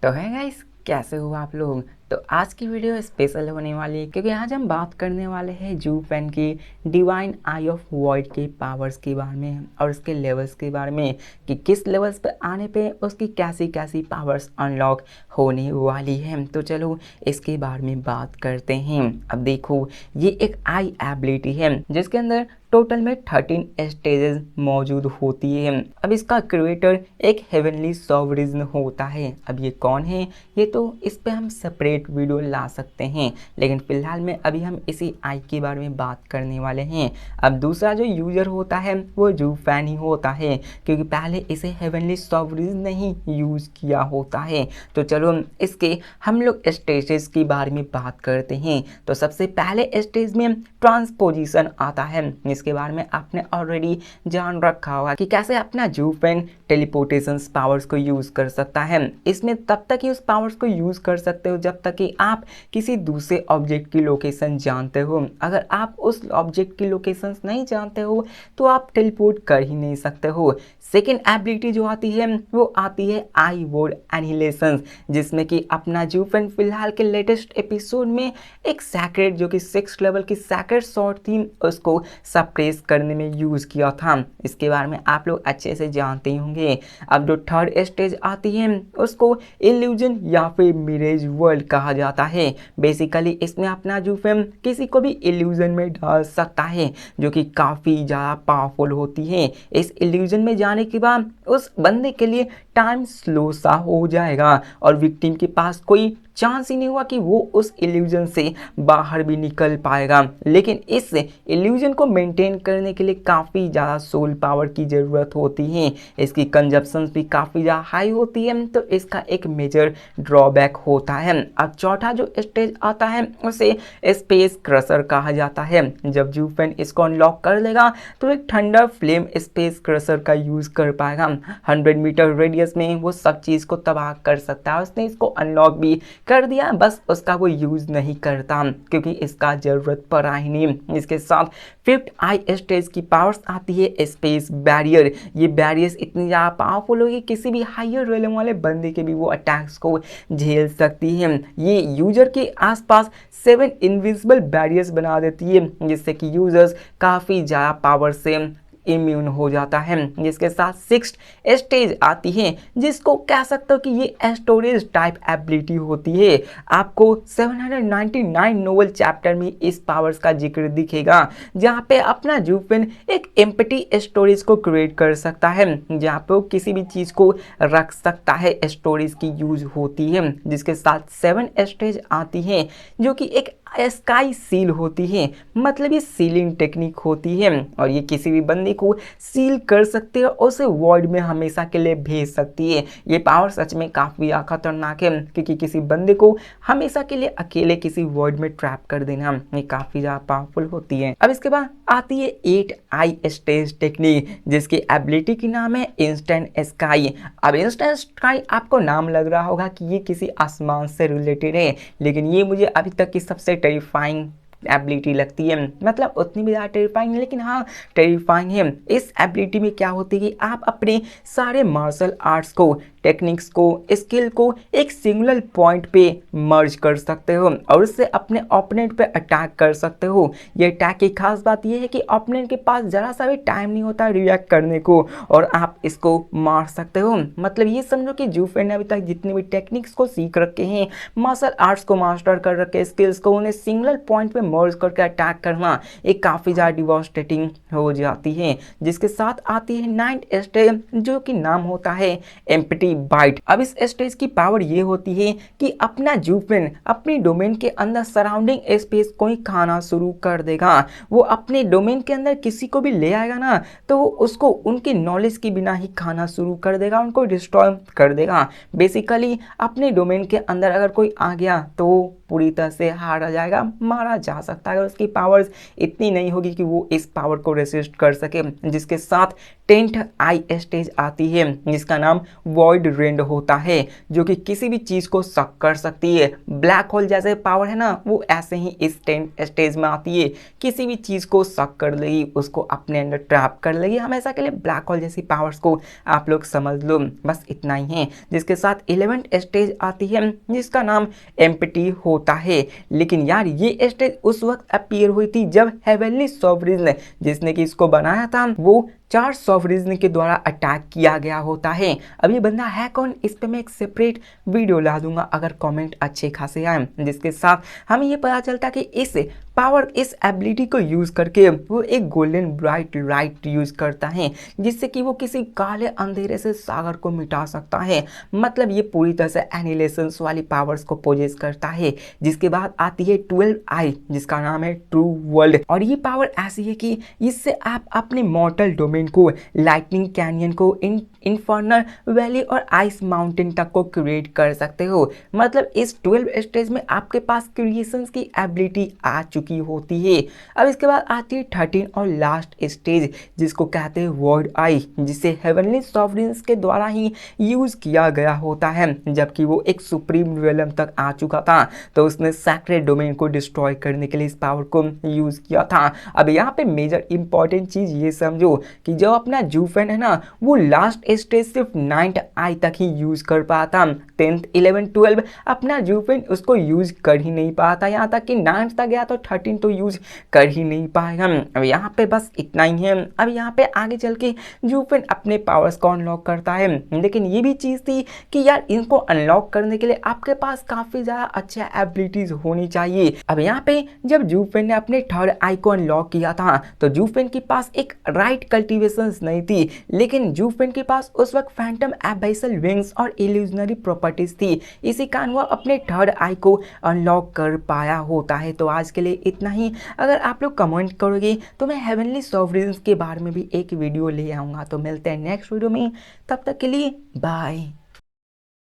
तो है गाइस, कैसे हो आप लोग। तो आज की वीडियो स्पेशल होने वाली है क्योंकि आज हम बात करने वाले हैं जू पेन की डिवाइन आई ऑफ वॉइड के पावर्स के बारे में और उसके लेवल्स के बारे में कि किस लेवल्स पे आने पे उसकी कैसी कैसी पावर्स अनलॉक होने वाली है। तो चलो इसके बारे में बात करते हैं। अब देखो, ये एक आई एबिलिटी है जिसके अंदर टोटल में 13 स्टेजेस मौजूद होती है। अब इसका क्रिएटर एक हेवनली सॉवरिजन होता है। अब ये कौन है, ये तो इस पे हम सेपरेट वीडियो ला सकते हैं, लेकिन फिलहाल में अभी हम इसी आई के बारे में बात करने वाले हैं। अब दूसरा जो यूजर होता है वो जू फैन ही होता है क्योंकि पहले इसे हेवनली सॉवरिजन नहीं यूज किया होता है। तो चलो इसके हम लोग स्टेजेस के बारे में बात करते हैं। तो सबसे पहले स्टेज में ट्रांसपोजिशन आता है। इसके बारे में आपने ऑलरेडी जान रखा होगा कि कैसे अपना जू पेन टेलीपोर्टेशन पावर्स को यूज कर सकता है। इसमें तब तक ही उस पावर्स को यूज कर सकते हो जब तक कि आप किसी दूसरे ऑब्जेक्ट की लोकेशन जानते हो। अगर आप उस ऑब्जेक्ट की लोकेशन नहीं जानते हो तो आप टेलीपोर्ट कर ही नहीं सकते हो। सेकेंड एबिलिटी जो आती है वो आती है आई वर्ड एनिहिलेशन, जिसमें कि अपना जू पेन फिलहाल के लेटेस्ट एपिसोड में एक सैक्रेड जो कि 6 लेवल की सैक्रेड शॉट थी उसको सप्रेस करने में यूज किया था। इसके बारे में आप लोग अच्छे से जानते ही होंगे। अब जो थर्ड स्टेज आती है उसको इल्यूजन या फिर मिरेज वर्ल्ड कहा जाता है। बेसिकली इसमें अपना जू पेन किसी को भी इल्यूजन में डाल सकता है जो कि काफी ज्यादा पावरफुल होती है। इस इल्यूजन में जाने के बाद उस बंदे के लिए टाइम स्लो सा हो जाएगा और विक्टिम के पास कोई चांस ही नहीं हुआ कि वो उस इल्यूजन से बाहर भी निकल पाएगा। लेकिन इस इल्यूजन को मेंटेन करने के लिए काफ़ी ज़्यादा सोल पावर की ज़रूरत होती है। इसकी कंजप्शन भी काफ़ी ज़्यादा हाई होती है, तो इसका एक मेजर ड्रॉबैक होता है। अब चौथा जो स्टेज आता है उसे स्पेस क्रशर कहा जाता है। जब जू पेन इसको अनलॉक कर लेगा तो एक थंडर फ्लेम स्पेस क्रशर का यूज़ कर पाएगा। 100 मीटर रेडियस में वो सब चीज़ को तबाह कर सकता है। उसने इसको अनलॉक भी कर दिया, बस उसका वो यूज नहीं करता क्योंकि इसका जरूरत पड़ा ही नहीं। इसके साथ फिफ्थ आई स्टेज की पावर्स आती है स्पेस बैरियर। ये बैरियर्स इतनी ज़्यादा पावरफुल होगी किसी भी हायर रेलम वाले बंदे के भी वो अटैक्स को झेल सकती है। ये यूजर के आसपास 7 इनविजिबल बैरियर्स बना देती है जिससे कि यूजर्स काफ़ी ज़्यादा पावर से इम्यून हो जाता है। जिसके साथ 6th स्टेज आती है जिसको कह सकते हो कि ये स्टोरेज टाइप एबिलिटी होती है। आपको 799 नोवेल चैप्टर में इस पावर्स का जिक्र दिखेगा जहाँ पे अपना जू पेन एक एम्प्टी स्टोरेज को क्रिएट कर सकता है जहाँ पे वो किसी भी चीज़ को रख सकता है, स्टोरेज की यूज होती है। जिसके साथ 7 स्टेज आती है जो कि एक स्काई सील होती है, मतलब ये सीलिंग टेक्निक होती है और ये किसी भी बंदे को सील कर सकती है और उसे वॉइड में हमेशा के लिए भेज सकती है। ये पावर सच में काफ़ी खतरनाक है क्योंकि किसी बंदे को हमेशा के लिए अकेले किसी वॉइड में ट्रैप कर देना ये काफ़ी ज़्यादा पावरफुल होती है। अब इसके बाद आती है 8 आई स्टेज टेक्निक जिसकी एबिलिटी की नाम है इंस्टेंट स्काई। अब इंस्टेंट स्काई आपको नाम लग रहा होगा कि ये किसी आसमान से रिलेटेड है, लेकिन ये मुझे अभी तक की सबसे टेरिफाइंग एबिलिटी लगती है। मतलब उतनी भी ज़्यादा टेरिफाइंग है लेकिन हाँ टेरिफाइंग है। इस एबिलिटी में क्या होती है कि आप अपने सारे मार्शल आर्ट्स को, टेक्निक्स को, स्किल को एक सिंगल पॉइंट पे मर्ज कर सकते हो और उससे अपने ओपोनेंट पे अटैक कर सकते हो। ये अटैक की खास बात यह है कि ओपोनेंट के पास ज़रा सा भी टाइम नहीं होता रिएक्ट करने को और आप इसको मार सकते हो। मतलब ये समझो कि जू पेन ने अभी तक जितने भी टेक्निक्स को सीख रखे हैं, मार्शल आर्ट्स को मास्टर कर रखे, स्किल्स को, उन्हें सिंगल पॉइंट पे मर्ज करके अटैक करना एक काफ़ी ज़्यादा डिवास्टेटिंग हो जाती है। जिसके साथ आती है 9th स्टेज जो कि नाम होता है एम्प्टी बाइट। अब इस स्टेज की पावर ये होती है कि अपना जू पेन अपनी डोमेन के अंदर सराउंडिंग स्पेस को ही खाना शुरू कर देगा। वो अपने डोमेन के अंदर किसी को भी ले आएगा ना तो वो उसको उनके नॉलेज के बिना ही खाना शुरू कर देगा, उनको डिस्ट्रॉय कर देगा। बेसिकली अपने डोमेन के अंदर अगर कोई आ गया तो पूरी तरह से हारा जाएगा, मारा जा सकता है। और उसकी पावर्स इतनी नहीं होगी कि वो इस पावर को रेसिस्ट कर सके। जिसके साथ 10th आई स्टेज आती है जिसका नाम वॉइड रेंड होता है, जो कि किसी भी चीज को सक कर सकती है। ब्लैक होल जैसे पावर है ना, वो ऐसे ही इस 10th स्टेज में आती है, किसी भी चीज को सक कर लेगी, उसको अपने अंदर ट्रैप कर लेगी हमेशा के लिए। ब्लैक होल जैसी पावर्स को आप लोग समझ लो, बस इतना ही है। जिसके साथ 11th स्टेज आती है जिसका नाम एम्प्टी होता है। लेकिन यार ये स्टेज उस वक्त अपीयर हुई थी जब हेवनली सॉवरेन जिसने कि इसको बनाया था वो 4 सॉवरेन के द्वारा अटैक किया गया होता है। अब ये बंदा है कौन, इस पे मैं एक सेपरेट वीडियो ला दूंगा अगर कमेंट अच्छे खासे आए। जिसके साथ हमें ये पता चलता कि इस पावर, इस एबिलिटी को यूज करके वो एक गोल्डन ब्राइट लाइट यूज करता है जिससे कि वो किसी काले अंधेरे से सागर को मिटा सकता है। मतलब ये पूरी तरह से एनिलेशंस वाली पावर्स को पोजेस करता है। जिसके बाद आती है 12 आई जिसका नाम है ट्रू वर्ल्ड। और ये पावर ऐसी है कि इससे आप अपने मॉर्टल डोमेन को, लाइटनिंग कैनियन को, इन्फर्नल वैली और आइस माउंटेन तक को क्रिएट कर सकते हो। मतलब इस 12 स्टेज में आपके पास क्रिएशंस की एबिलिटी आ चुकी होती है। अब इसके बाद आती है 13 और लास्ट स्टेज जिसको कहते हैं वॉइड आई, जिसे हेवनली सॉवरेन्स के द्वारा ही यूज किया गया होता है। जबकि वो एक सुप्रीम रियलम तक आ चुका था तो उसने सैक्रेड डोमेन को डिस्ट्रॉय करने के लिए इस पावर को यूज किया था। अब यहाँ पे मेजर इंपॉर्टेंट चीज ये समझो कि जो अपना जूफेन है ना, वो लास्ट स्टेज सिर्फ 9th आई तक ही यूज कर पाता। 10th 11 12 अपना जूफेन उसको यूज कर ही नहीं पाता, यहाँ तक कि 9th तक गया तो 13 तो यूज कर ही नहीं पाएगा। अब यहाँ पे बस इतना ही है। अब यहाँ पे आगे चल के जूफेन अपने पावर्स को अनलॉक करता है। लेकिन ये भी चीज थी कि यार इनको अनलॉक करने के लिए आपके पास काफी ज्यादा अच्छे एबिलिटीज होनी चाहिए। अब यहाँ पे जब जूफेन ने अपने 3rd आई को अनलॉक किया था तो जूफेन के पास एक राइट कल्टीवेशन नहीं थी, लेकिन जूफेन के पास उस वक्त फैंटम एबैसल विंग्स और इल्यूजनरी प्रॉपर्टीज थी। इसी कारण वह अपने 3rd आई को अनलॉक कर पाया होता है। तो आज के लिए इतना ही। अगर आप लोग कमेंट करोगे तो मैं हेवनली सॉवरेन्स के बारे में भी एक वीडियो ले आऊंगा। तो मिलते हैं नेक्स्ट वीडियो में, तब तक के लिए बाय।